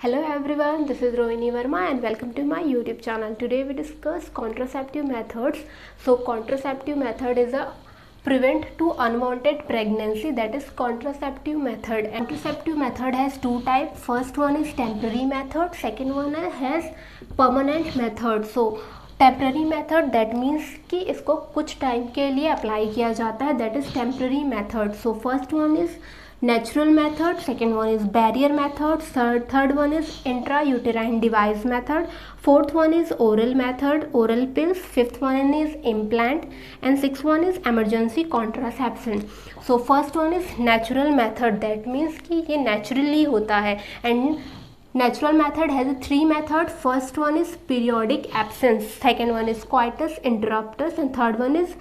Hello everyone, this is Rohini Verma and welcome to my YouTube channel. Today we discuss contraceptive methods. So contraceptive method is a prevent to unwanted pregnancy, that is contraceptive method. And contraceptive method has two types. First one is temporary method, second one has permanent method. So temporary method that means कि इसको कुछ time के लिए apply किया जाता है, that is temporary method. So first one is natural method, second one is barrier method, third one is intrauterine device method, fourth one is oral method, oral pills, fifth one is implant, and sixth one is emergency contraception. So first one is natural method, that means कि ये naturally होता है. And natural method has three methods. First one is periodic absence, second one is coitus interruptus, and third one is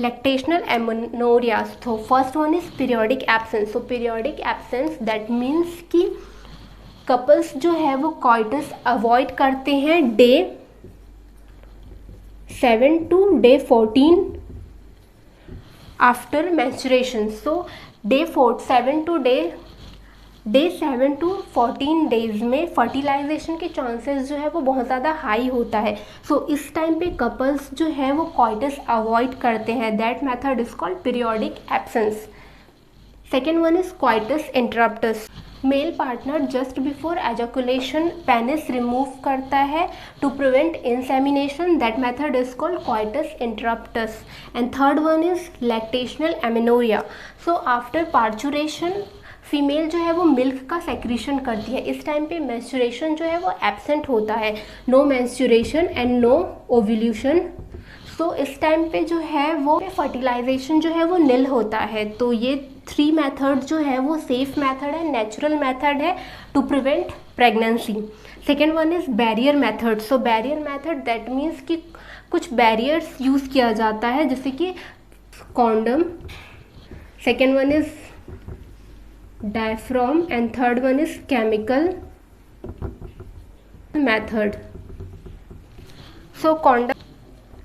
lactational amenorrhea. So first one is periodic absence. So periodic absence that means कि couples जो है वो coitus avoid करते हैं day 7 to day 14 after menstruation. So day 7 to day 7 to 14 days में fertilisation के chances जो है वो बहुत ज़्यादा हाई होता है. सो इस टाइम पे कपल्स जो है वो कॉइटस अवॉइड करते हैं. That method is called periodic absence. Second one is coitus interruptus. Male partner just before ejaculation penis remove करता है to prevent insemination. That method is called coitus interruptus. And third one is lactational amenorrhea. So after parturition female जो है वो milk का secretion करती है. इस time पे मेंस्ट्रुएशन जो है वो एब्सेंट होता है. No menstruation and no ovulation. So इस टाइम पे जो है वो फर्टिलाइजेशन जो है वो निल होता है. तो ये थ्री मेथड जो है वो सेफ मेथड है, नेचुरल मेथड है to prevent pregnancy. Second one is barrier method. So barrier method that means कि कुछ बैरियर्स यूज़ किया जाता है जैसे कि condom. Second one is diaphragm and third one is chemical method. So condom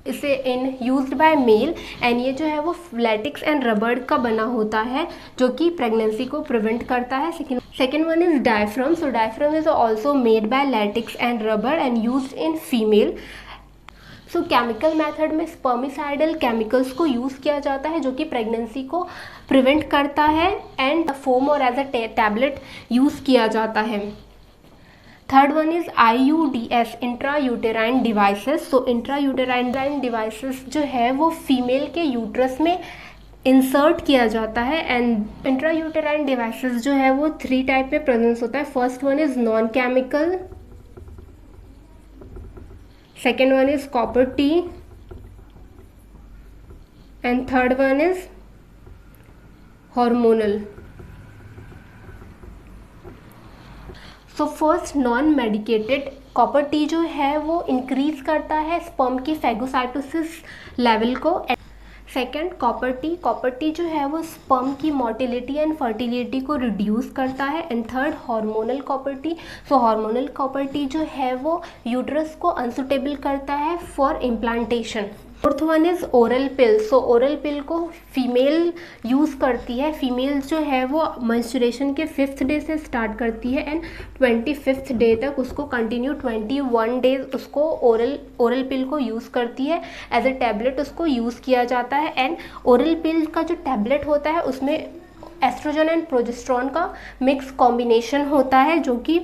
इसे इन यूज्ड बाय मेल एंड ये जो है वो लैटिक्स एंड रबर का बना होता है जो कि प्रेगनेंसी को प्रिवेंट करता है. Second one is diaphragm. So diaphragm is also made by latex and rubber and used in female. So chemical method में स्पर्मिसाइडल केमिकल्स को यूज़ किया जाता है जो कि प्रेगनेंसी को प्रिवेंट करता है एंड फोम और एज अ टैबलेट यूज़ किया जाता है. Third one is IUDS intrauterine devices. So intrauterine devices जो है वो फीमेल के यूट्रस में इंसर्ट किया जाता है. एंड इंट्रायूटेराइन डिवाइसेस जो है वो थ्री टाइप में प्रेजेंस होता है. First one is non chemical, second one is copper T, and third one is hormonal. So first non medicated copper T जो है वो इंक्रीज करता है स्पर्म की फैगोसाइटोसिस लेवल को. सेकेंड कॉपर टी जो है वो स्पर्म की मोटिलिटी एंड फर्टिलिटी को रिड्यूस करता है. And third hormonal copper T. So hormonal copper T जो है वो यूट्रस को अनसुटेबल करता है for implantation. Fourth one is oral pill. So oral pill को फीमेल यूज़ करती है. फीमेल जो है वो मेंस्ट्रुएशन के 5th डे से स्टार्ट करती है एंड 25th डे तक उसको कंटिन्यू 21 डेज उसको ओरल पिल को यूज़ करती है. एज अ टैबलेट उसको यूज़ किया जाता है. एंड ओरल पिल का जो टैबलेट होता है उसमें एस्ट्रोजन एंड प्रोजेस्टेरॉन का मिक्स कॉम्बिनेशन होता है जो कि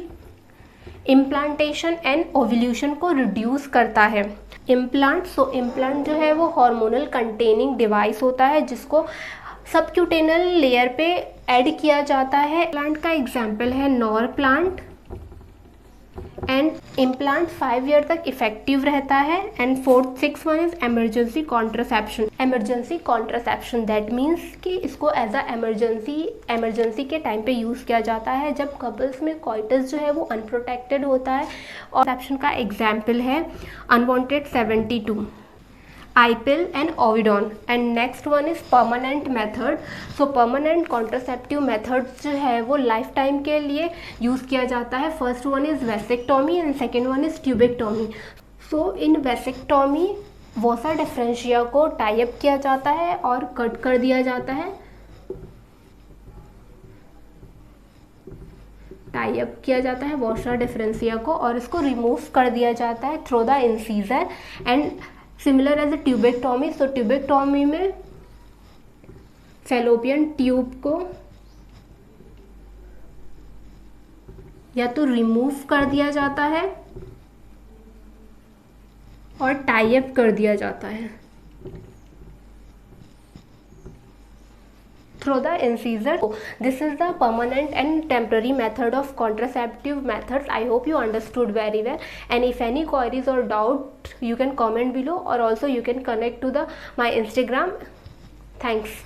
इम्प्लांटेशन एंड ओव्यूलेशन को रिड्यूस करता है. इम्प्लांट. सो इम्प्लांट जो है वो हार्मोनल कंटेनिंग डिवाइस होता है जिसको सबक्यूटेनल लेयर पे ऐड किया जाता है. प्लांट का एग्जाम्पल है nor plant. And implant 5 year तक इफेक्टिव रहता है. And six one is emergency contraception. Emergency contraception that means कि इसको एज अ एमरजेंसी के टाइम पे यूज़ किया जाता है जब कपल्स में कॉइटस जो है वो अनप्रोटेक्टेड होता है. और एक्शन का एग्जाम्पल है unwanted 72, IPIL and Ovidon. And next one is permanent method. So permanent contraceptive method जो है वो लाइफ टाइम के लिए यूज़ किया जाता है. First one is vasectomy and second one is tubectomy. So in vasectomy vasa deferentia को type किया जाता है और कट कर दिया जाता है. टाई अप किया जाता है वॉशर डिफरेंसिया को और इसको रिमूव कर दिया जाता है through the incision and similar as a tubectomy. So tubectomy में फैलोपियन ट्यूब को या तो रिमूव कर दिया जाता है और टाई अप कर दिया जाता है through the incisor. This is the permanent and temporary method of contraceptive methods. I hope you understood very well, and if any queries or doubt you can comment below, or also you can connect to the my Instagram. Thanks.